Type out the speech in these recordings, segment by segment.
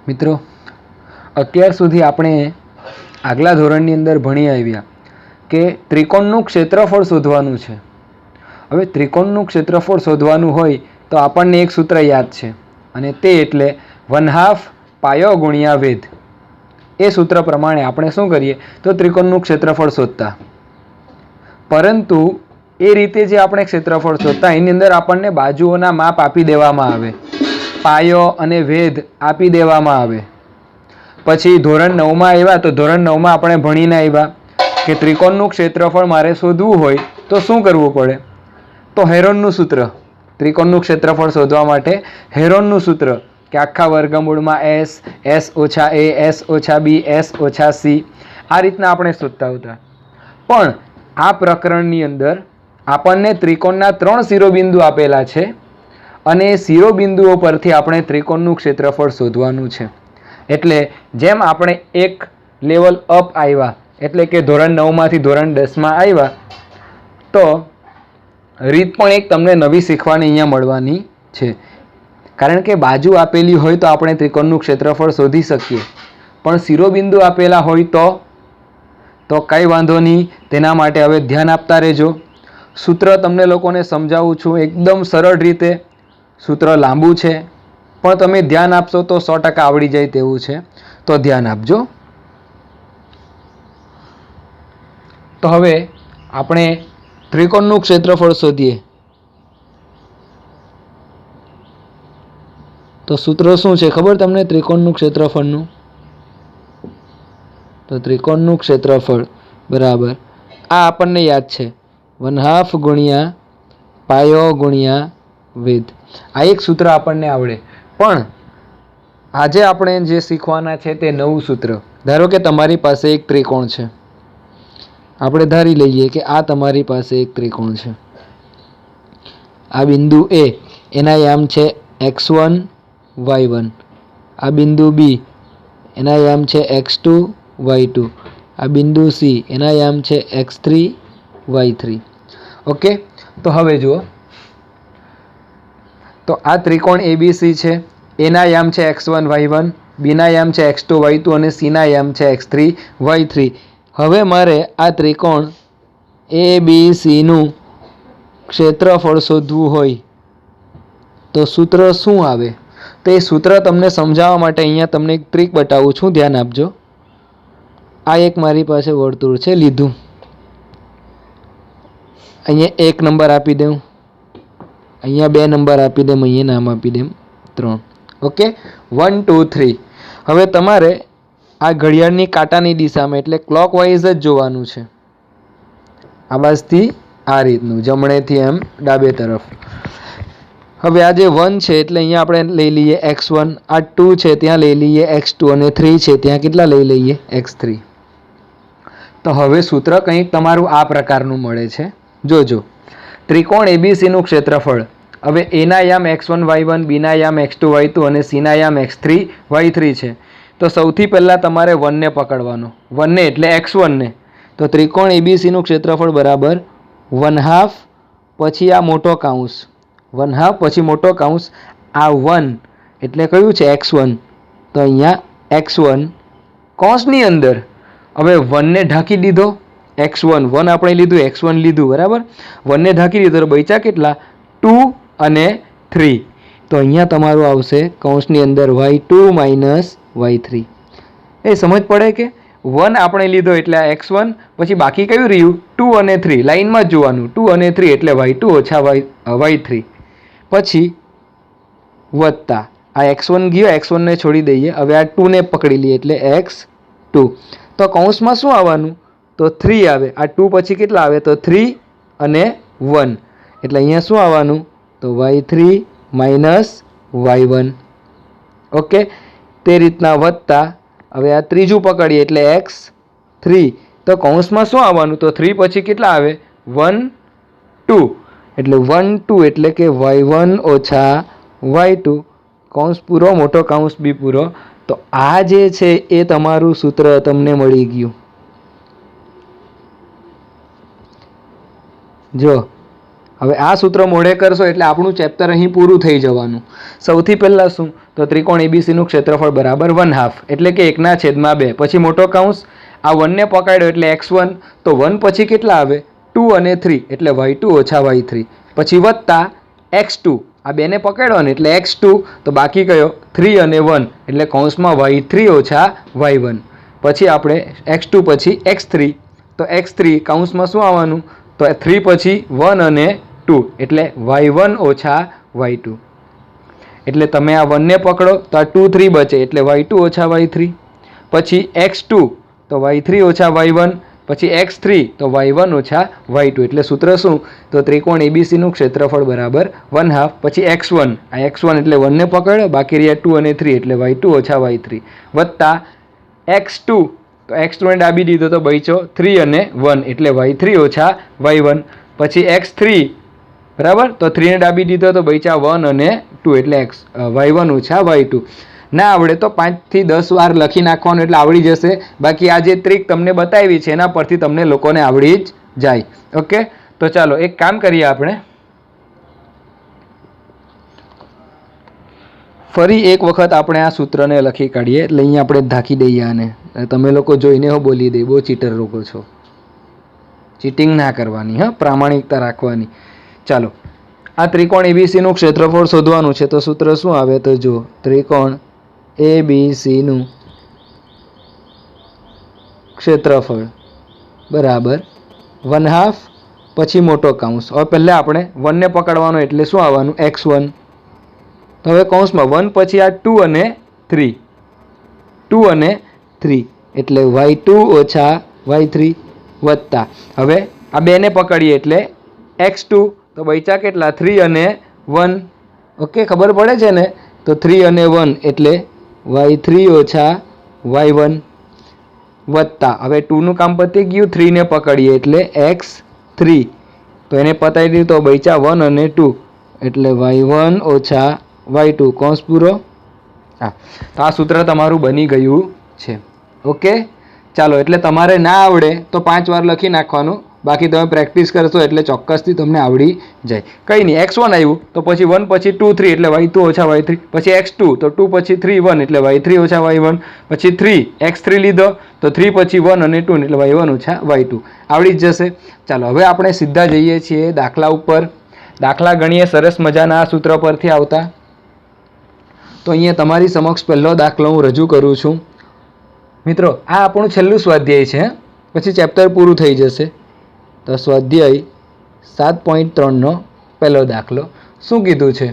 મિત્રો, અત્યાર સુધી આપણે આગલા ધોરણની અંદર ભણી આવ્યા કે ત્રિકોણનું ક્ષેત્રફળ શોધવાનું છે. હવે ત્રિકોણનું ક્ષેત્રફળ શોધવાનું હોય તો આપણને એક સૂત્ર યાદ છે અને તે એટલે 1/2 પાયો ગુણ્યા વેધ. એ સૂત્ર પ્રમાણે આપણે શું કરીએ તો ત્રિકોણનું ક્ષેત્રફળ શોધતા. પરંતુ એ રીતે જે આપણે ક્ષેત્રફળ શોધતા એની અંદર આપણને બાજુઓના માપ આપી દેવામાં આવે, પાયો અને વેધ આપી દેવામાં આવે. પછી ધોરણ 9માં આવ્યા તો ધોરણ 9માં આપણે ભણીને આવ્યા કે ત્રિકોણનું ક્ષેત્રફળ મારે શોધવું હોય તો શું કરવું પડે? તો હેરોનનું સૂત્ર. ત્રિકોણનું ક્ષેત્રફળ શોધવા માટે હેરોનનું સૂત્ર કે આખા વર્ગમૂળમાં s, s ઓછા a, s ઓછા b, s ઓછા c, આ રીતના આપણે શોધતા હતા. પણ આ પ્રકરણની અંદર આપણને ત્રિકોણના 3 શિરોબિંદુ આપેલા છે અને એ શિરોબિંદુઓ પરથી આપણે ત્રિકોણનું ક્ષેત્રફળ શોધવાનું છે. એટલે જેમ આપણે એક લેવલ અપ આવ્યા, એટલે કે ધોરણ 9માંથી ધોરણ 10માં આવ્યા, તો રીત પણ એક તમને નવી શીખવાની અહીંયા મળવાની છે. કારણ કે બાજુ આપેલી હોય તો આપણે ત્રિકોણનું ક્ષેત્રફળ શોધી શકીએ, પણ શિરોબિંદુ આપેલા હોય તો કંઈ વાંધો નહીં. તેના માટે હવે ધ્યાન આપતા રહેજો. સૂત્ર તમને લોકોને સમજાવું છું એકદમ સરળ રીતે. સૂત્ર લાંબુ છે પણ તમે ધ્યાન આપશો તો 100% આવડી જાય તેવું છે, તો ધ્યાન આપજો. તો હવે આપણે ત્રિકોણનું ક્ષેત્રફળ શોધીએ. તો સૂત્ર શું છે ખબર તમને ત્રિકોણનું ક્ષેત્રફળનું? તો ત્રિકોણનું ક્ષેત્રફળ બરાબર આ આપણને યાદ છે 1/2 ગુણ્યા પાયો ગુણ્યા વેધ. આ એક સૂત્ર આપણને આવડે. પણ આજે આપણે જે શીખવાના છે તે નવું સૂત્ર. ધારો કે તમારી પાસે એક ત્રિકોણ છે. આપણે ધારી લઈએ કે આ તમારી પાસે એક ત્રિકોણ છે. આ બિંદુ A એના યામ છે x1 y1. આ બિંદુ B એના યામ છે x2 y2. આ બિંદુ C એના યામ છે x3 y3. ઓકે, તો હવે જુઓ, તો આ ત્રિકોણ ABC છે. એના યામ છે x1 y1, બીના યામ છે x2 y2 અને સીના યામ છે x3 y3. હવે મારે આ ત્રિકોણ ABCનું ક્ષેત્રફળ શોધવું હોય તો સૂત્ર શું આવે? તો એ સૂત્ર તમને સમજાવવા માટે અહીંયા તમને એક ટ્રીક બતાવું છું, ધ્યાન આપજો. આ એક મારી પાસે વર્તુળ છે લીધું. અહીંયા 1 નંબર આપી દઉં, અહીંયા 2 નંબર આપી દઉં, અહીંયા નામ આપી દઉં 3. ઓકે, 1 2 3. હવે તમારે આ ઘડિયાળની કાંટાની દિશામાં એટલે ક્લોકવાઇઝ જ જોવાનું છે. આ બાજુથી આ રીતનું, જમણેથી એમ ડાબે તરફ. હવે આ જે 1 છે એટલે અહીંયા આપણે લઈ લઈએ x1, આ 2 છે ત્યાં લઈ લઈએ x2 અને 3 છે ત્યાં કેટલા લઈ લઈએ x3. તો હવે સૂત્ર કંઈક તમારું આ પ્રકારનું મળે છે. જોજો, ત્રિકોણ ABCનું ક્ષેત્રફળ. હવે એના યામ x1 y1, બીના યામ x2 y2 અને સીના યામ x3 y3 છે. તો સૌથી પહેલાં તમારે 1 ને પકડવાનો. 1 ને એટલે x1 ને. તો ત્રિકોણ ABCનું ક્ષેત્રફળ બરાબર 1/2 પછી આ મોટો કાઉન્સ, 1/2 પછી મોટો કાઉન્સ, આ 1 એટલે કયું છે x1. તો અહીંયા x1 કૌંસની અંદર. હવે 1 ને ઢાંકી દીધો, x1 1 આપણે લીધું, x1 લીધું બરાબર. 1 ને ઢાંકી દીધો તો બચ્યા કેટલા? 2 અને 3. તો અહીંયા તમારું આવશે કૌંસની અંદર y2 માઇનસ y3. એ સમજ પડે કે 1 આપણે લીધો એટલે આ x1, પછી બાકી કયું રહ્યું 2 અને 3, લાઈનમાં જ જોવાનું. 2 અને 3 એટલે y2 ઓછા y3. પછી વત્તા આ x1 ગયો, x1 ને છોડી દઈએ. હવે આ 2 ને પકડી લઈએ એટલે x2. તો કૌંસમાં શું આવવાનું? તો 3 આવે. આ 2 પછી કેટલા આવે? તો 3 અને 1 એટલે અહીંયા શું આવવાનું? તો y3 માઇનસ y1. ઓકે, તે રીતના વત્તા હવે આ ત્રીજું પકડીએ એટલે x3. તો કૌંસમાં શું આવવાનું? તો 3 પછી કેટલા આવે? 1 2 એટલે 1 2 એટલે કે y1 ઓછા y2. કૌંસ પૂરો, મોટો કૌંસ બી પૂરો. તો આ જે છે એ તમારું સૂત્ર તમને મળી ગયું. જો હવે આ સૂત્ર મોઢે કરશો એટલે આપણું ચેપ્ટર અહીં પૂરું થઈ જવાનું. સૌથી પહેલાં શું તો ત્રિકોણ એબીસીનું ક્ષેત્રફળ બરાબર 1/2 એટલે કે 1/2. પછી મોટો કૌંસ, આ 1ને પકડ્યો એટલે x1, તો 1 પછી કેટલા આવે 2 અને 3 એટલે y2 ઓછા y3. પછી વત્તા x2, આ બેને પકડ્યો ને એટલે x2, તો બાકી કયો 3 અને 1 એટલે કૌંસમાં y3 ઓછા y1. પછી આપણે x2 પછી x3, તો x3 કૌંસમાં શું આવવાનું તો 3 પછી 1 અને 2 એટલે y1 ઓછા y2. એટલે તમે આ 1ને પકડો તો આ 2 3 બચે એટલે y2 ઓછા y3. પછી x2 તો y3 ઓછા y1. પછી x3 તો y1 ઓછા y2. એટલે સૂત્ર શું તો ત્રિકોણ એબીસીનું ક્ષેત્રફળ બરાબર 1/2. પછી x1, આ x1 એટલે 1ને પકડ્યો, બાકી રહ્યા 2 અને 3 એટલે y2 ઓછા y3 વત્તા x2, તો x2 ને ડાબી દીધો તો બચ્યો 3 અને 1 એટલે y3 ઓછા y1. પછી x3 બરાબર, તો 3 ને ડાબી દીધો તો બચ્યા 1 અને 2 એટલે y1 ઓછા y2. ના આવડે તો 5 થી 10 વાર લખી નાખવાનું એટલે આવડી જશે. બાકી આ જે ટ્રીક તમને બતાવી છે એના પરથી તમને લોકોને આવડી જ જાય. ઓકે, તો ચાલો એક કામ કરીએ, આપણે ફરી એક વખત આપણે આ સૂત્રને લખી કાઢીએ. એટલે અહીંયા આપણે ઢાંકી દઈએ આને. તમે લોકો જોઈને હો બોલી દે બહુ ચીટર લોકો છો. ચીટિંગ ના કરવાની, હા, પ્રામાણિકતા રાખવાની. ચાલો, આ ત્રિકોણ એબીસીનું ક્ષેત્રફળ શોધવાનું છે. તો સૂત્ર શું આવે તો જો ત્રિકોણ એબીસીનું ક્ષેત્રફળ બરાબર 1/2 પછી મોટો કૌંસ. હવે પહેલાં આપણે 1ને પકડવાનો એટલે શું આવવાનું x1. તો હવે કૌંસમાં 1 પછી આ 2 અને 3, 2 અને 3 એટલે y2 ઓછા y3 વત્તા, હવે આ બેને પકડીએ એટલે x2, તો બચ્યા કેટલા 3 અને 1. ઓકે, ખબર પડે છે ને, તો 3 અને 1 એટલે y3 ઓછા y1 વત્તા, હવે 2નું કામ પતી ગયું, 3ને પકડીએ એટલે x3, તો એને પતાવી દીધું તો બચ્યા 1 અને 2 એટલે y1 ઓછા y2 કૌંસ પૂરો. હા, તો આ સૂત્ર તમારું બની ગયું છે. ઓકે, ચાલો, એટલે તમારે ના આવડે તો 5 વાર લખી નાખવાનું, બાકી તમે પ્રેક્ટિસ કરશો એટલે ચોક્કસથી તમને આવડી જાય. કંઈ નહીં, x1 આવ્યું તો પછી 1 પછી 2 3 એટલે y2 ઓછા y3. પછી x2 તો 2 પછી 3 1 એટલે y3 ઓછા y1. પછી 3 x3 લીધો તો 3 પછી 1 અને 2 એટલે y1 ઓછા y2. આવડી જ જશે. ચાલો, હવે આપણે સીધા જઈએ છીએ દાખલા ઉપર. દાખલા ગણીએ સરસ મજાના આ સૂત્ર પરથી આવતા. તો અહીંયા તમારી સમક્ષ પહેલો દાખલો હું રજૂ કરું છું. મિત્રો, આ આપણું છેલ્લું સ્વાધ્યાય છે, પછી ચેપ્ટર પૂરું થઈ જશે. તો સ્વાધ્યાય 7.3નો પહેલો દાખલો શું કીધું છે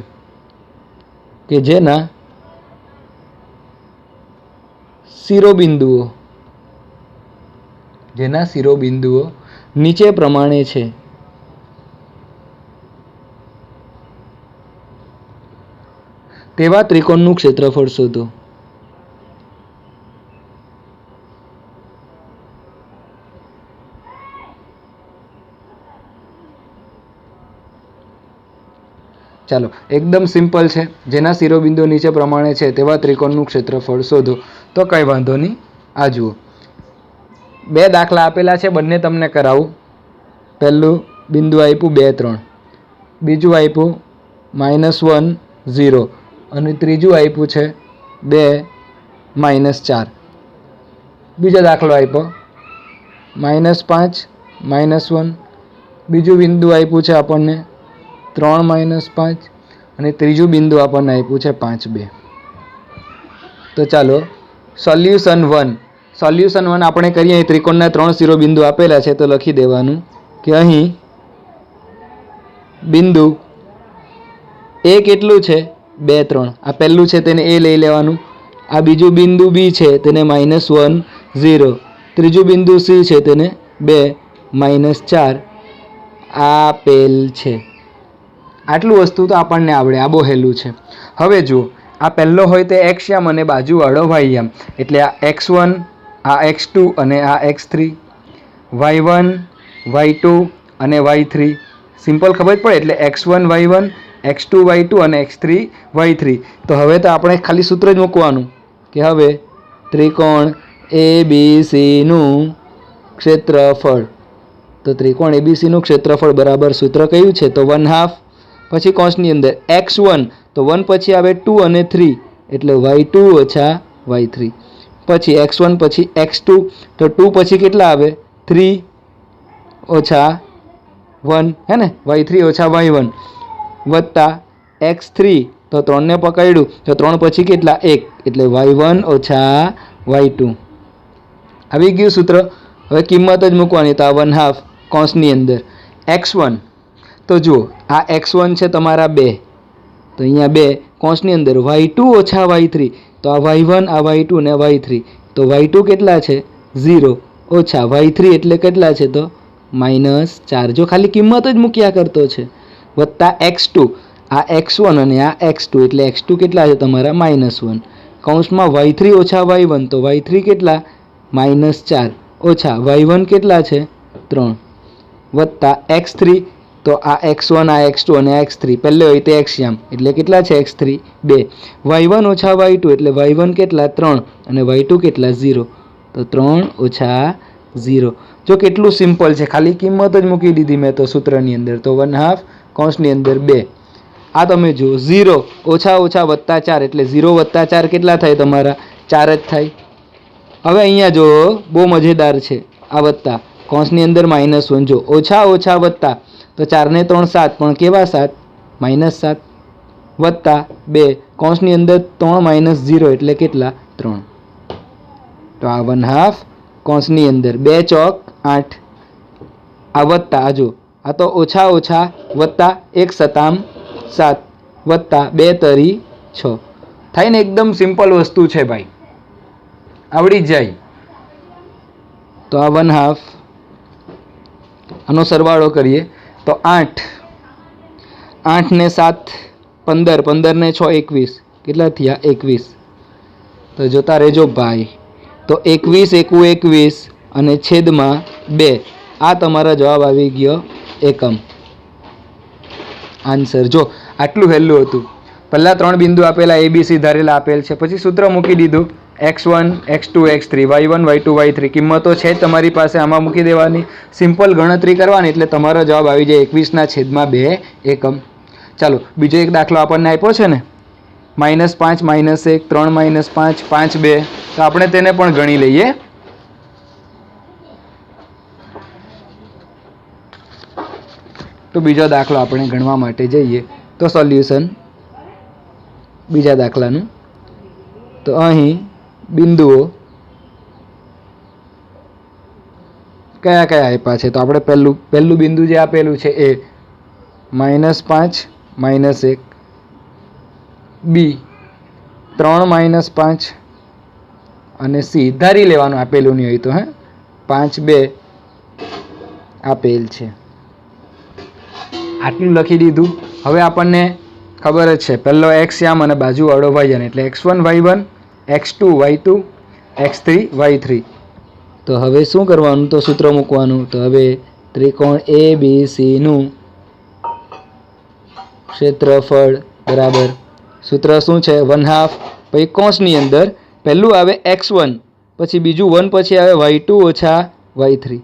કે જેના શિરોબિંદુઓ નીચે પ્રમાણે છે તેવા ત્રિકોણનું ક્ષેત્રફળ શોધો. ચાલો, એકદમ સિમ્પલ છે. જેના શિરોબિંદુઓ નીચે પ્રમાણે છે તેવા ત્રિકોણનું ક્ષેત્રફળ શોધો. તો કંઈ વાંધો નહીં, આ જુઓ 2 દાખલા આપેલા છે, બંને તમને કરાવું. પહેલું બિંદુ આપ્યું 2 3, બીજું આપ્યું -1 0 અને ત્રીજું આપ્યું છે 2 -4. બીજો દાખલો આપ્યો -5 -1, બીજું બિંદુ આપ્યું છે આપણને 3 -5 અને ત્રીજું બિંદુ આપણને આપ્યું છે 5 2. તો ચાલો સોલ્યુશન 1 આપણે કરીએ. અહીં ત્રિકોણના 3 શિરોબિંદુ આપેલા છે, તો લખી દેવાનું કે અહીં બિંદુ એ કેટલું છે 2 3. આ પહેલું છે તેને એ લઈ લેવાનું. આ બીજું બિંદુ બી છે તેને -1 0. ત્રીજું બિંદુ સી છે તેને 2 -4 આપેલ છે. આટલું વસ્તુ તો આપણને આવડે, આ બહુ હેલું છે. હવે જુઓ, આ પહેલો હોય તે x યામ અને બાજુવાળો y યામ. એટલે આ x1, આ x2 અને આ x3, y1 y2 અને y3. સિમ્પલ ખબર પડે એટલે x1 y1, x2 y2 અને x3 y3. તો હવે તો આપણે ખાલી સૂત્ર જ મૂકવાનું કે હવે ત્રિકોણ ABCનું ક્ષેત્રફળ તો ત્રિકોણ એબીસીનું ક્ષેત્રફળ બરાબર સૂત્ર કયું છે? તો 1/2. પછી કૌંસની અંદર x1, તો 1 પછી આવે 2 અને 3 એટલે y2 ઓછા y3. પછી x1 પછી x2, તો 2 પછી કેટલા આવે? 3 ઓછા 1, હે ને, y3 ઓછા y1 વત્તા x3, તો 3 ને પકડ્યું તો 3 પછી કેટલા? 1 એટલે y1 ઓછા y2. આવી ગયું સૂત્ર. હવે કિંમત જ મૂકવાની, તો આ 1/2 કૌંસની અંદર x1, તો જુઓ આ x1 છે તમારા 2, તો અહીંયા 2 કૌંસની અંદર y2 ઓછા y3, તો આ y1 આ y2 ને y3, તો y2 કેટલા છે? 0 ઓછા y3 એટલે કેટલા છે? તો -4. જો ખાલી કિંમત જ મૂક્યા કરતો છે. વત્તા x2, આ x1 અને આ x2 એટલે x2 કેટલા છે તમારા? -1. કૌંસમાં y3 ઓછા y1, તો y3 કેટલા? -4 ઓછા y1 કેટલા છે? 3 વત્તા x3, તો આ x1 આ x2 અને આ x3 પહેલે હોય તે x એટલે કેટલા છે? x3 2. y1 ઓછા y2 એટલે y1 કેટલા? 3 અને y2 કેટલા? 0. તો 3 ઓછા 0. જો કેટલું સિમ્પલ છે, ખાલી કિંમત જ મૂકી દીધી મેં તો સૂત્રની અંદર. તો 1/2 કૌંસની અંદર 2. આ તમે જુઓ 0 ઓછા ઓછા વત્તા 4 એટલે 0 વત્તા 4 કેટલા થાય તમારા? 4 જ થાય. હવે અહીંયા જો બહુ મજેદાર છે, આ વત્તા કૌંસની અંદર -1. જો ઓછા ઓછા વત્તા, તો 4 ને 3 7, પણ કેવા 7? -7 વત્તા 2 કૌંસની અંદર 3 - 0 એટલે કેટલા? 3. તો આ 1/2 કૌંસની અંદર 2 ચોક 8. આ વત્તા, જો આ તો ઓછા ઓછા વત્તા 1 સતામ 7 વત્તા 2 તરી 6 થાય ને. એકદમ સિમ્પલ વસ્તુ છે ભાઈ, આવડી જ જાય. તો આ 1/2, આનો સરવાળો કરીએ તો 8 ને 7 15, 15 ને 6 21, કેટલા થયા? 21. તો જોતા રહેજો ભાઈ. તો 21 એકુ 21 અને છેદમાં 2, આ તમારો જવાબ આવી ગયો એકમ. આન્સર જો આટલું વહેલું હતું. પહેલા 3 બિંદુ આપેલા ABC ધારેલા આપેલ છે, પછી સૂત્ર મૂકી દીધું x1 x2 x3 y1 y2 y3 કિંમતો છે તમારી પાસે, આમાં મૂકી દેવાની, સિમ્પલ ગણતરી કરવાની એટલે તમારો જવાબ આવી જાય 21/2 એકમ. ચાલો બીજો એક દાખલો આપણને આપ્યો છે ને, -5 -1 3 -5 5 2, તો આપણે તેને પણ ગણી લઈએ. તો બીજો દાખલો આપણે ગણવા માટે જઈએ. તો સોલ્યુશન બીજા દાખલાનું, તો અહીં બિંદુઓ કયા કયા આપ્યા છે? તો આપણે પહેલું બિંદુ જે આપેલું છે એ -5 -1, B 3 -5 અને C ધારી લેવાનું, આપેલું નહીં હોય તો, 5 2 આપેલ છે. આટલું લખી દીધું. હવે આપણને ખબર જ છે, પહેલો x અને બાજુવાળો y એટલે x1 y1 x2 y2 x3 y3. તો હવે શું કરવાનું? તો સૂત્ર મૂકવાનું. તો હવે ત્રિકોણ ABC નું ક્ષેત્રફળ બરાબર સૂત્ર શું છે? 1/2. પછી કૌંસની અંદર પહેલું આવે x1, પછી બીજું 1 પછી આવે y2 ઓછા y3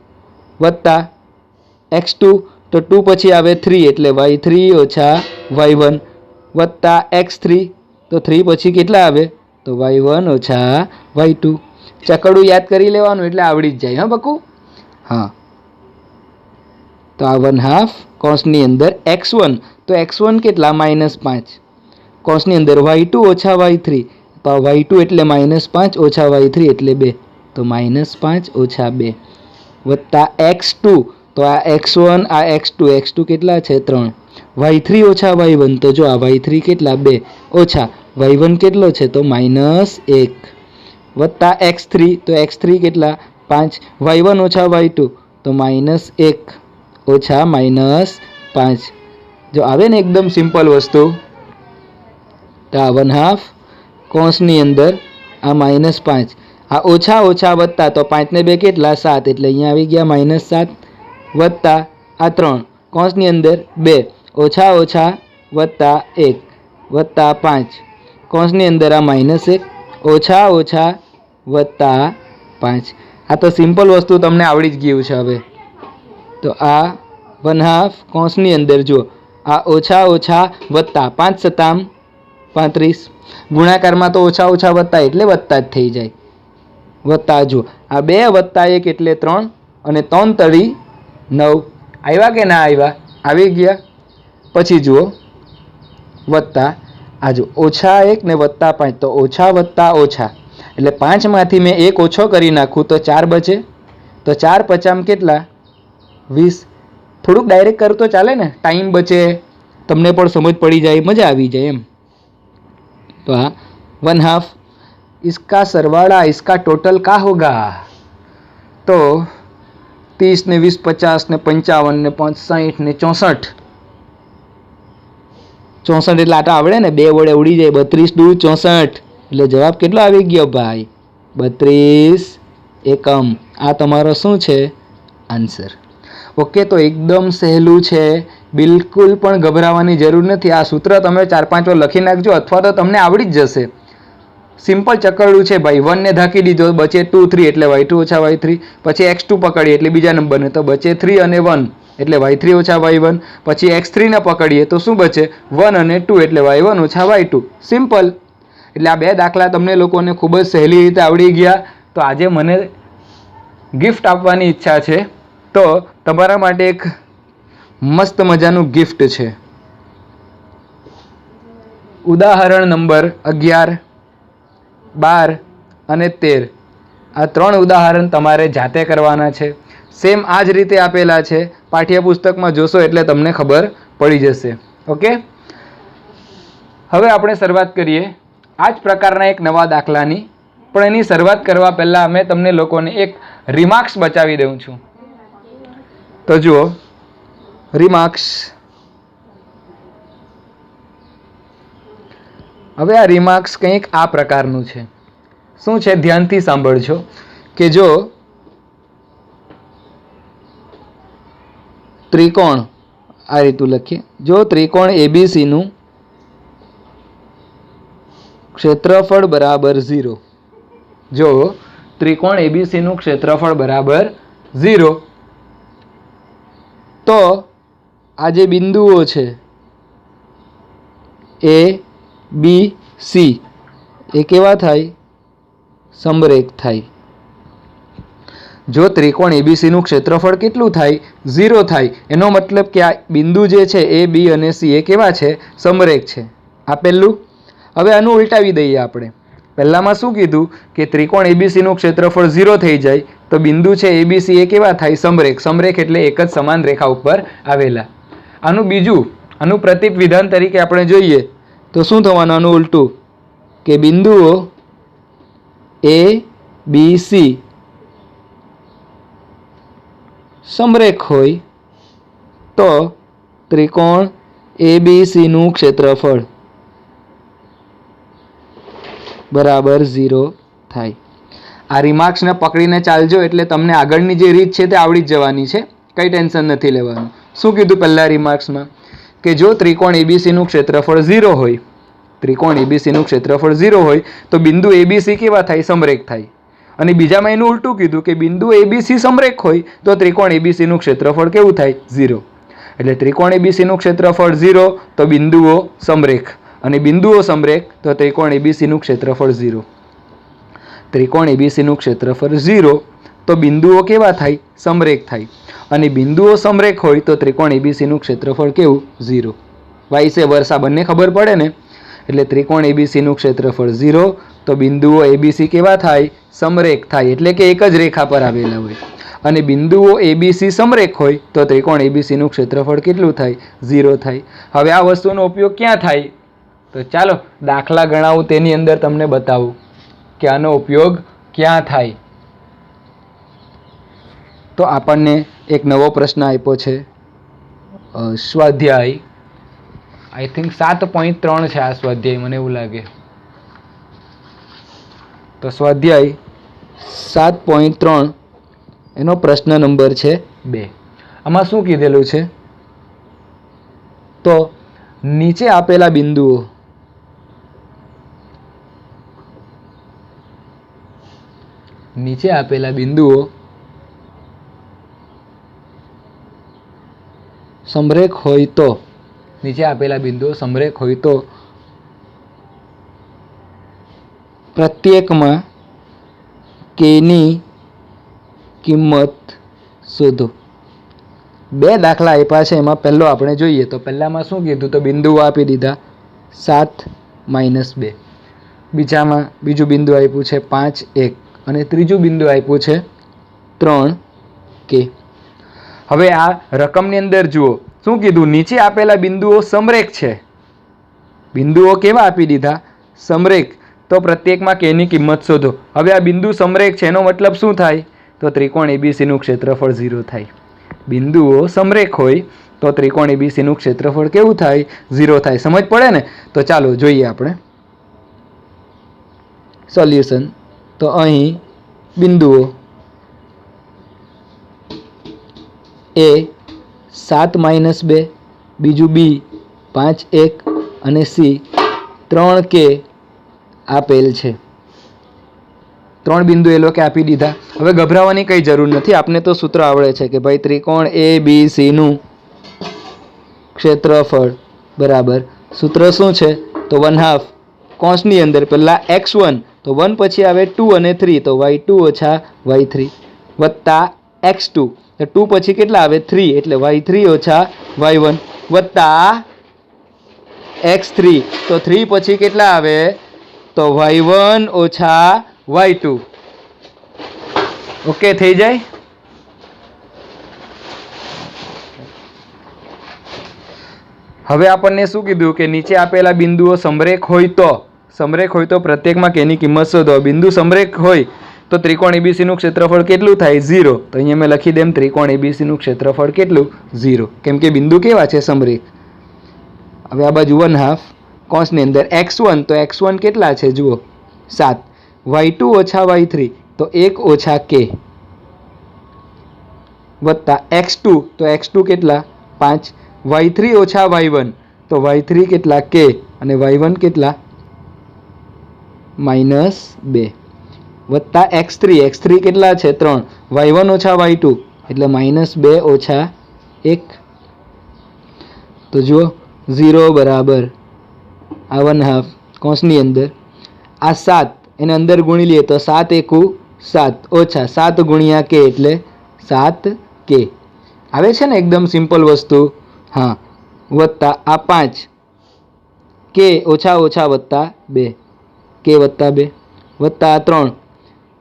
વત્તા x2, તો 2 પછી આવે 3 એટલે y3 ઓછા y1 વત્તા x3, તો 3 પછી કેટલા આવે? તો y1 ઓછા y2. ચકડું યાદ કરી લેવાનું એટલે આવડી જ જાય. બકુ. હા, તો આ 1/2 કૌંસની અંદર x1, તો x1 કેટલા? -5 કૌંસની અંદર y2 ઓછા y3, તો y2 એટલે -5 ઓછા y3 એટલે 2, તો -5 ઓછા 2 વત્તા x2, તો આ x1 આ x2 કેટલા છે? 3 y3 ઓછા y1, તો જો આ y3 કેટલા? 2 ઓછા y1 કેટલો છે? તો -1 વત્તા x3, તો x3 કેટલા? 5 y1 ઓછા y2, તો -1 ઓછા -5. જો આવે ને એકદમ સિમ્પલ વસ્તુ. તો આ 1/2 કૌંસની અંદર આ -5, આ ઓછા ઓછા વત્તા, તો 5 ને 2 કેટલા? 7 એટલે અહીંયા આવી ગયા -7 વત્તા આ 3 કૌંસની અંદર 2 ઓછા ઓછા વત્તા 1 વત્તા 5 કૌંસની અંદર આ -1 ઓછા ઓછા વત્તા 5. આ તો સિમ્પલ વસ્તુ તમને આવડી જ ગયું છે. હવે તો આ 1/2 કૌંસની અંદર જુઓ આ ઓછા ઓછા વત્તા 5 સતામ 35 ગુણાકારમાં તો ઓછા ઓછા વત્તા એટલે વત્તા જ થઈ જાય વત્તા જુઓ આ 2 વત્તા 1 એટલે 3 અને 3 તળી 9 આવ્યા કે ના આવ્યા આવી ગયા પછી જુઓ વત્તા આ જો ઓછા 1 ને વત્તા 5 તો ઓછા વત્તા ઓછા એટલે 5 માંથી મેં 1 ઓછો કરી નાખું તો 4 બચે તો 4 પચામ કેટલા 20 થોડુંક ડાયરેક્ટ કરું તો ચાલે ને ટાઈમ બચે તમને પણ સમજ પડી જાય મજા આવી જાય એમ तो हाँ 1/2 इसका सरवाड़ा इसका टोटल का होगा तो 30 ने 20 50 ने 55 ने 5 60 ने 64 64 એટલે આટા આવડે ને બે વડે ઉડી જાય 32 દૂ 64 એટલે જવાબ કેટલો આવી ગયો ભાઈ 32 એકમ આ તમારો શું છે આન્સર ઓકે તો એકદમ સહેલું છે બિલકુલ પણ ગભરાવાની જરૂર નથી આ સૂત્ર તમે 4-5 વાર લખી નાખજો અથવા તો તમને આવડી જ જશે સિમ્પલ ચકરડું છે ભાઈ 1 ને ધાકી દીધો બચે 2 3 એટલે y2 ઓછા y3 પછી x2 પકડીએ એટલે બીજા નંબરને તો બચે 3 અને 1 એટલે y3 ઓછા y1 પછી x3 ને પકડીએ તો શું બચે 1 અને 2 એટલે y1 ઓછા y2 સિમ્પલ એટલે આ બે દાખલા તમને લોકોને ખૂબ જ સહેલી રીતે આવડી ગયા તો આજે મને ગિફ્ટ આપવાની ઈચ્છા છે તો તમારા માટે એક મસ્ત મજાનું ગિફ્ટ છે ઉદાહરણ નંબર 11 12 અને 13 આ 3 ઉદાહરણ તમારે જાતે કરવાના છે સેમ આ જ રીતે આપેલા છે પાઠ્યપુસ્તકમાં જોશો એટલે તમને ખબર પડી જશે ઓકે હવે આપણે શરૂઆત કરીએ આ જ પ્રકારના એક નવા દાખલાની પણ એની શરૂઆત કરવા પહેલાં અમે તમને લોકોને એક રિમાર્ક્સ બતાવી દઉં છું તો જુઓ રિમાર્ક્સ હવે આ રિમાર્ક્સ કંઈક આ પ્રકારનું છે શું છે ધ્યાનથી સાંભળજો કે જો ત્રિકોણ આ રીતું લખીએ જો ત્રિકોણ ABC નું ક્ષેત્રફળ બરાબર 0 જો ત્રિકોણ ABC નું ક્ષેત્રફળ બરાબર 0 તો આ જે બિંદુઓ છે A B C એ કેવા થાય સમરેખ થાય જો ત્રિકોણ ABC નું ક્ષેત્રફળ કેટલું થાય 0 થાય એનો મતલબ કે આ બિંદુ જે છે A B અને C એ કેવા છે સમરેખ છે આ પહેલું હવે આનું ઉલટાવી દઈએ આપણે પહેલામાં શું કીધું કે ત્રિકોણ ABC નું ક્ષેત્રફળ 0 થઈ જાય તો બિંદુ છે ABC એ કેવા થાય સમરેખ સમરેખ એટલે એક જ સમાન રેખા ઉપર આવેલા આનું બીજું આનું પ્રતીપ વિધાન તરીકે આપણે જોઈએ તો શું થવાનું આનું ઉલટું કે બિંદુઓ A B C સમરેખ હોય તો ત્રિકોણ ABC નું ક્ષેત્રફળ બરાબર 0 થાય આ રિમાર્ક્સને પકડીને ચાલજો એટલે તમને આગળની જે રીત છે તે આવડી જ જવાની છે કંઈ ટેન્શન નથી લેવાનું શું કીધું પહેલા રિમાર્ક્સમાં કે જો ત્રિકોણ ABC નું ક્ષેત્રફળ 0 હોય ત્રિકોણ ABC નું ક્ષેત્રફળ 0 હોય તો બિંદુ ABC કેવા થાય સમરેખ થાય અને બીજામાં એનું ઉલટું કીધું કે બિંદુ ABC સમરેખ હોય તો ત્રિકોણ ABC નું ક્ષેત્રફળ કેવું થાય 0 એટલે ત્રિકોણ ABC નું ક્ષેત્રફળ 0 તો બિંદુઓ સમરેખ અને બિંદુઓ સમરેખ તો ત્રિકોણ ABC નું ક્ષેત્રફળ 0 ત્રિકોણ ABC નું ક્ષેત્રફળ 0 તો બિંદુઓ કેવા થાય સમરેખ થાય અને બિંદુઓ સમરેખ હોય તો ત્રિકોણ ABC નું ક્ષેત્રફળ કેવું 0 વાઇસે વર્સા બંને ખબર પડે ને એટલે ત્રિકોણ ABC નું ક્ષેત્રફળ 0 તો બિંદુઓ ABC કેવા થાય સમરેખ થાય એટલે કે એક જ રેખા પર આવેલા હોય અને બિંદુઓ ABC સમરેખ હોય તો ત્રિકોણ ABC નું ક્ષેત્રફળ કેટલું થાય 0 થાય હવે આ વસ્તુનો ઉપયોગ ક્યાં થાય તો ચાલો દાખલા ગણાવું તેની અંદર તમને બતાવું કે આનો ઉપયોગ ક્યાં થાય તો આપણને એક નવો પ્રશ્ન આપ્યો છે સ્વાધ્યાય આઈ થિંક 7.3 છે આ સ્વાધ્યાય મને એવું લાગે તો સ્વાધ્યાય 7.3 એનો પ્રશ્ન નંબર છે 2 આમાં શું કીધેલું છે તો નીચે આપેલા બિંદુઓ સમરેખ હોય તો, નીચે આપેલા બિંદુઓ સમરેખ હોય તો પ્રત્યેકમાં કેની કિંમત શોધો. બે દાખલા આપ્યા છે, એમાં પહેલો આપણે જોઈએ તો પહેલામાં શું કીધું તો બિંદુઓ આપી દીધા 7 - 2. બીજામાં બીજું બિંદુ આપ્યું છે 5 1 અને ત્રીજું બિંદુ આપ્યું છે 3 કે. હવે આ રકમની અંદર જુઓ શું કીધું, નીચે આપેલા બિંદુઓ સમરેખ છે. બિંદુઓ કેવા આપી દીધા? સમરેખ. તો પ્રત્યેકમાં કેની કિંમત શોધો. હવે આ બિંદુ સમરેખ છે એનો મતલબ શું થાય? તો ત્રિકોણ એબીસીનું ક્ષેત્રફળ 0 થાય. બિંદુઓ સમરેખ હોય તો ત્રિકોણ એબીસીનું ક્ષેત્રફળ કેવું થાય? 0 થાય. સમજ પડે ને? તો ચાલો જોઈએ આપણે સોલ્યુશન. તો અહીં બિંદુઓ એ 7 - 2, બીજું બી 5 1 અને સી 3 કે આપેલ છે. 3 બિંદુ એ લોકો આપી દીધા. હવે ગભરાવાની કંઈ જરૂર નથી, આપને તો સૂત્ર આવડે છે કે ભાઈ ત્રિકોણ એ બી સીનું ક્ષેત્રફળ બરાબર, સૂત્ર શું છે તો 1/2 કૌંસની અંદર પહેલા x1 તો 1 પછી આવે 2 અને 3 તો y2 - y3 વત્તા x2 તો 2 પછી કેટલા આવે 3 એટલે y3 - y1 વત્તા x3 તો 3 પછી કેટલા આવે તો y1 - y2. ઓકે થઈ જાય. હવે આપણને શું કીધું કે નીચે આપેલા બિંદુઓ સમરેખ હોય તો પ્રત્યેકમાં કેની કિંમત શોધો. બિંદુ સમરેખ હોય તો ત્રિકોણ એબીસીનું ક્ષેત્રફળ કેટલું થાય? 0. તો અહીંયા મેં લખી દેમ ત્રિકોણ એબીસીનું ક્ષેત્રફળ કેટલું? 0, કેમ કે બિંદુ કેવા છે? સમરેખ. હવે આ બાજુ 1/2 કૌંસની અંદર x1 તો x1 કેટલા છે જુઓ 7, y2 - y3 તો 1 - k વત્તા x2 તો x2 કેટલા 5, y3 - y1 તો y3 કેટલા k અને y1 કેટલા -2 વત્તા x3 કેટલા છે 3, y1 - y2 એટલે -2 - 1. તો જુઓ 0 બરાબર આ 1/2 કૌંસની અંદર આ 7 એને અંદર ગુણી લઈએ તો 7 × 7 ઓછા 7 × k એટલે 7 k આવે છે ને, એકદમ સિમ્પલ વસ્તુ. હા, વત્તા આ 5 k ઓછા વત્તા 2 k વત્તા 2 વત્તા આ 3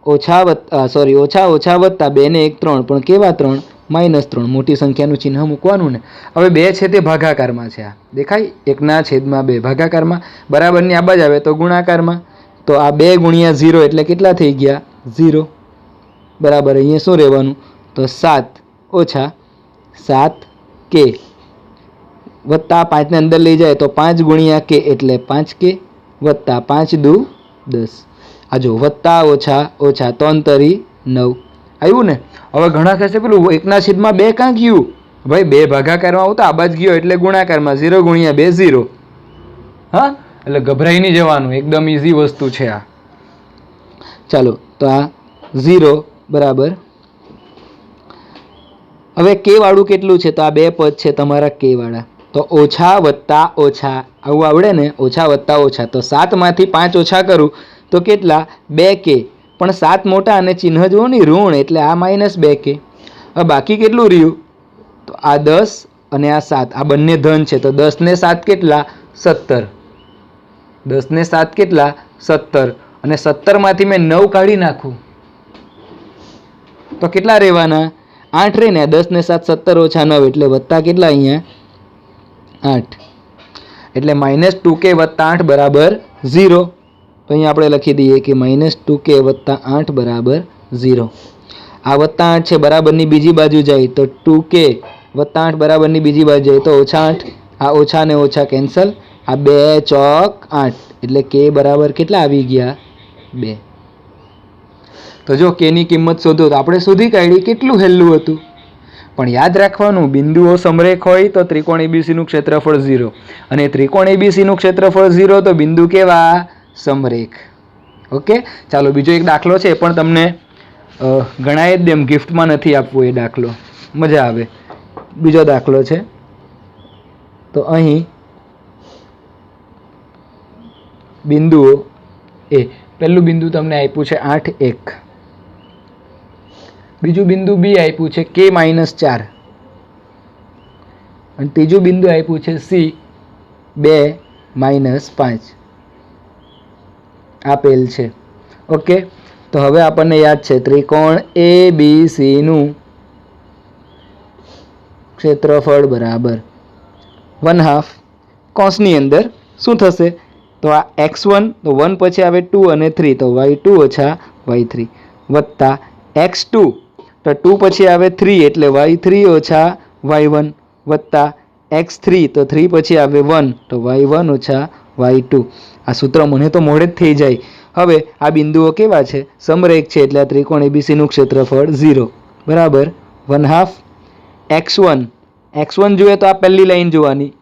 ઓછા વત્તા 2 ને 1 3 પણ કેવા 3? -3. મોટી સંખ્યાનું ચિહ્ન મૂકવાનું ને. હવે 2 છે તે ભાગાકારમાં છે, આ દેખાય 1/2 ભાગાકારમાં, બરાબરની આ બાજુ આવે તો ગુણાકારમાં. તો આ 2 × 0 એટલે કેટલા થઈ ગયા? 0 બરાબર. અહીંયા શું રહેવાનું તો 7 ઓછા 7 k વત્તા 5 ને અંદર લઈ જાય તો 5 × k એટલે 5 k વત્તા 5 દુ 10. આ જો વત્તા ઓછા 3 તરી 9 આવ્યું ને. હવે ઘણા કહેશે પેલું 1/2 ક્યાં ગયું? ભાઈ 2 ભાગાકારમાં આવું તો આ બાજુ ગયો એટલે ગુણાકારમાં 0 × 2 0. હા, એટલે ગભરાઈ નહીં જવાનું, એકદમ ઈઝી વસ્તુ છે આ. ચાલો તો આ 0 બરાબર. હવે k વાળું કેટલું છે તો આ 2 પદ છે તમારા k વાળા, તો ઓછા વત્તા ઓછા આવું આવડે ને, ઓછા વત્તા ઓછા. તો 7 માંથી 5 ઓછા કરું તો કેટલા? 2k, પણ 7 મોટા અને ચિહ્ન જુઓ ને ઋણ એટલે આ -2k. હવે બાકી કેટલું રહ્યું તો આ 10 અને આ 7 આ બંને ધન છે તો 10 ને 7 કેટલા? 17. 10 ને 7 કેટલા? 17 અને 17 માંથી મેં 9 કાઢી નાખું તો કેટલા રહેવાના? 8 રહે ને. 10 ને 7 17 ઓછા 9 એટલે વત્તા કેટલા અહીંયા? 8 એટલે -2k વત્તા 8 બરાબર 0. તો અહીંયા આપણે લખી દઈએ કે -2k વત્તા 8 બરાબર 0. આ વત્તા 8 છે બરાબરની બીજી બાજુ જાય તો 2k વત્તા 8 બરાબરની બીજી બાજુ જાય તો -8. આ ઓછા ને ઓછા કેન્સલ, આ 2 ચોક 8 એટલે k બરાબર કેટલા આવી ગયા? 2. તો જો k ની કિંમત શોધો તો આપણે શોધી કાઢી, કેટલું હેલું હતું. પણ યાદ રાખવાનું, બિંદુઓ સમરેખ હોય તો ત્રિકોણ એબીસીનું ક્ષેત્રફળ 0 અને ત્રિકોણ એબીસીનું ક્ષેત્રફળ 0 તો બિંદુ કેવા? સમરેખ. ઓકે, ચાલો બીજો એક દાખલો છે, પણ તમને ગણાય જ દેમ, ગિફ્ટમાં નથી આપવો એ દાખલો, મજા આવે. બીજો દાખલો છે તો અહીં બિંદુઓ એ પહેલું બિંદુ તમને આપ્યું છે 8 1, બીજું બિંદુ બી આપ્યું છે k -4 અને ત્રીજું બિંદુ આપ્યું છે સી 2 -5 આપેલ છે. ઓકે, તો હવે આપણને યાદ છે ત્રિકોણ ABC નું ક્ષેત્રફળ બરાબર 1/2 કૌંસની અંદર શું થશે તો આ x1 તો 1 પછી આવે 2 અને 3 તો y2 ઓછા y3 વત્તા x2 તો 2 પછી આવે 3 એટલે y3 ઓછા y1 વત્તા x3 તો 3 પછી આવે 1 તો y1 ઓછા y2. આ સૂત્ર મને તો મોડે જ થઈ જાય. હવે આ બિંદુઓ કેવા છે સમરેખ છે એટલે આ ત્રિકોણ ABC નું ક્ષેત્રફળ 0 બરાબર 1/2 x1 જોઈએ તો આ પહેલી લાઈન જોવાની,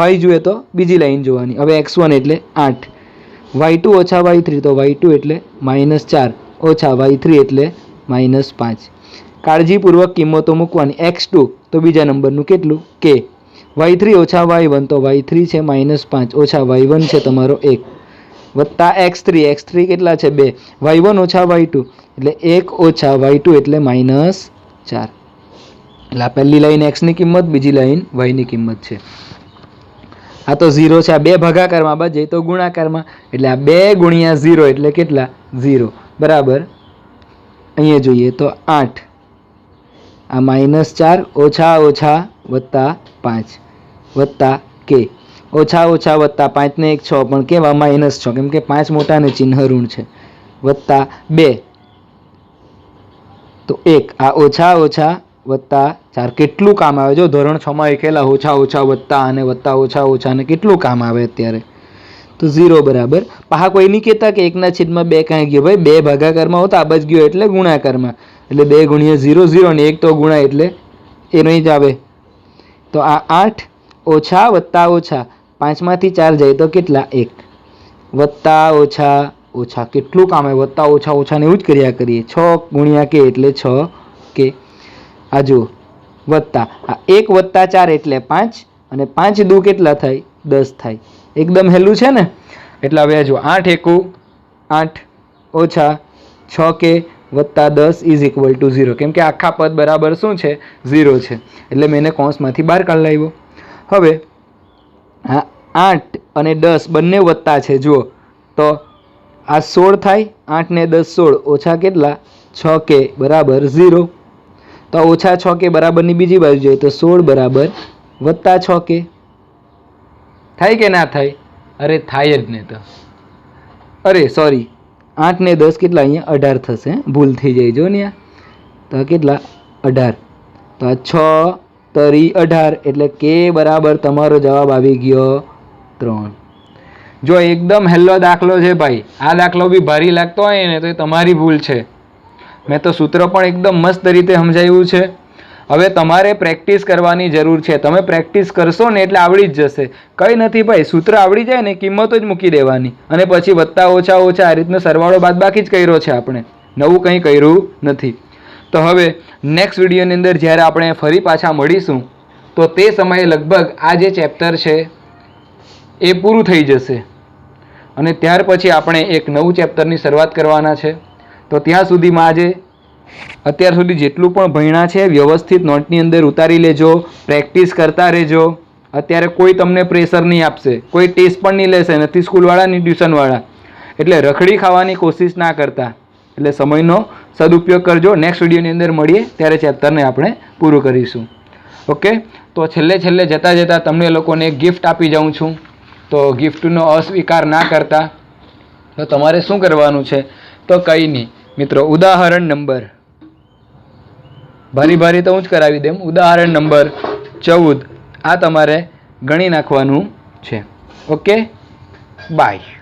y જોઈએ તો બીજી લાઈન જોવાની. હવે x1 એટલે 8, y2 ઓછા y3 તો y2 એટલે -4 ઓછા y3 એટલે -5. કાળજીપૂર્વક કિંમતો મૂકવાની. x2 તો બીજા નંબરનું કેટલું k, y3 ઓછા y1 તો y3 છે -5 ઓછા y1 છે તમારો 1 વત્તા x3 કેટલા છે 2, y1 ઓછા y2 એટલે 1 ઓછા y2 એટલે -4. એટલે આ પહેલી લાઈન x ની કિંમત, બીજી લાઈન y ની કિંમત છે. આ તો 0 છે, આ બે ભાગાકારમાં બાદ જાય તો ગુણાકારમાં એટલે આ 2 ગુણ્યા 0 એટલે કેટલા 0 બરાબર. અહીંયા જોઈએ તો 8, આ -4 ઓછા ઓછા વત્તા 5 વત્તા k ઓછા ઓછા વત્તા 5 ને 1 6 પણ કેવા -6 કેમ કે 5 મોટા ને ચિહ્ન ઋણ છે વત્તા 2 તો 1 આ ઓછા ઓછા વત્તા 4 કેટલું કામ આવે જો ધોરણ 6 માં લખેલા ઓછા ઓછા વત્તા અને વત્તા ઓછા ઓછા ને કેટલું કામ આવે અત્યારે. તો 0 બરાબર. પાહા કોઈ નહીં કહેતા કે 1/2 કાંઈ ગયો ભાઈ, 2 ભાગાકારમાં હોત આબજ ગયો એટલે ગુણાકારમાં એટલે 2 ગુણ્યા 0 0 ને 1 તો ગુણાય એટલે એ નહીં જ આવે. તો આ 8 ઓછા વત્તા ઓછા 5 માંથી 4 જાય તો કેટલા 1 વત્તા ઓછા ઓછા કેટલું કામ આવે વત્તા ઓછા ઓછા ને એવું જ કર્યા કરીએ. 6 ગુણ્યા k એટલે 6k. આ જુઓ વત્તા આ 1 વત્તા 4 એટલે 5 અને 5 દુ કેટલા થાય 10 થાય. એકદમ હેલું છે ને. એટલે હવે જો 8 એકુ 8 ઓછા 6k વત્તા 10 ઇઝ ઇક્વલ ટુ 0 કેમ કે આખા પદ બરાબર શું છે 0 છે એટલે મેં એને કૌંસમાંથી બહાર કાઢી લાવ્યો. હવે હા 8 અને 10 બંને વત્તા છે જુઓ તો આ 16 થાય, 8 ને 10 16 ઓછા કેટલા 6k બરાબર 0. તો ઓછા 6k બરાબરની બીજી બાજુ જોઈએ તો 16 બરાબર વત્તા 6k થાય કે ના થાય? અરે થાય જ ને. તો અરે સોરી 8 ને 10 કેટલા અહીંયા 18 થશે, ભૂલ થઈ જાય જો ને. તો કેટલા 18 તો આ 6 તરી 18 એટલે k બરાબર તમારો જવાબ આવી ગયો 3. જો એકદમ હેલો દાખલો છે ભાઈ. આ દાખલો બી ભારી લાગતો હોય ને તો એ તમારી ભૂલ છે. મેં તો સૂત્ર પણ એકદમ મસ્ત રીતે સમજાવ્યું છે. હવે તમારે પ્રેક્ટિસ કરવાની જરૂર છે. તમે પ્રેક્ટિસ કરશો ને એટલે આવડી જ જશે. કંઈ નથી ભાઈ, સૂત્ર આવડી જાય ને કિંમતો જ મૂકી દેવાની અને પછી વત્તા ઓછા ઓછા આ રીતનો સરવાળો બાદબાકી જ કર્યો છે આપણે, નવું કંઈ કર્યું નથી. તો હવે નેક્સ્ટ વિડીયોની અંદર જ્યારે આપણે ફરી પાછા મળીશું તો તે સમયે લગભગ આ જે ચેપ્ટર છે એ પૂરું થઈ જશે અને ત્યાર પછી આપણે એક નવું ચેપ્ટરની શરૂઆત કરવાના છે. તો ત્યાં સુધીમાં આજે અત્યાર સુધી જેટલું પણ ભણ્યા છે વ્યવસ્થિત નોટની અંદર ઉતારી લેજો, પ્રેક્ટિસ કરતા રહેજો. અત્યારે કોઈ તમને પ્રેશર નહીં આપશે, કોઈ ટેસ્ટ પણ નહીં લેશે, નથી સ્કૂલવાળા ની ટ્યુશનવાળા. એટલે રખડી ખાવાની કોશિશ ના કરતા. એટલે સમયનો સદુપયોગ કરજો. નેક્સ્ટ વિડીયોની અંદર મળીએ ત્યારે ચેપ્ટરને આપણે પૂરું કરીશું. ઓકે, તો છેલ્લે જતાં તમને લોકોને એક ગિફ્ટ આપી જાઉં છું. તો ગિફ્ટનો અસ્વીકાર ના કરતા. તો તમારે શું કરવાનું છે તો કંઈ નહીં મિત્રો, ઉદાહરણ નંબર ભારી તો હું જ કરાવી દેમ. ઉદાહરણ નંબર 14 આ તમારે ગણી નાખવાનું છે. Okay, by.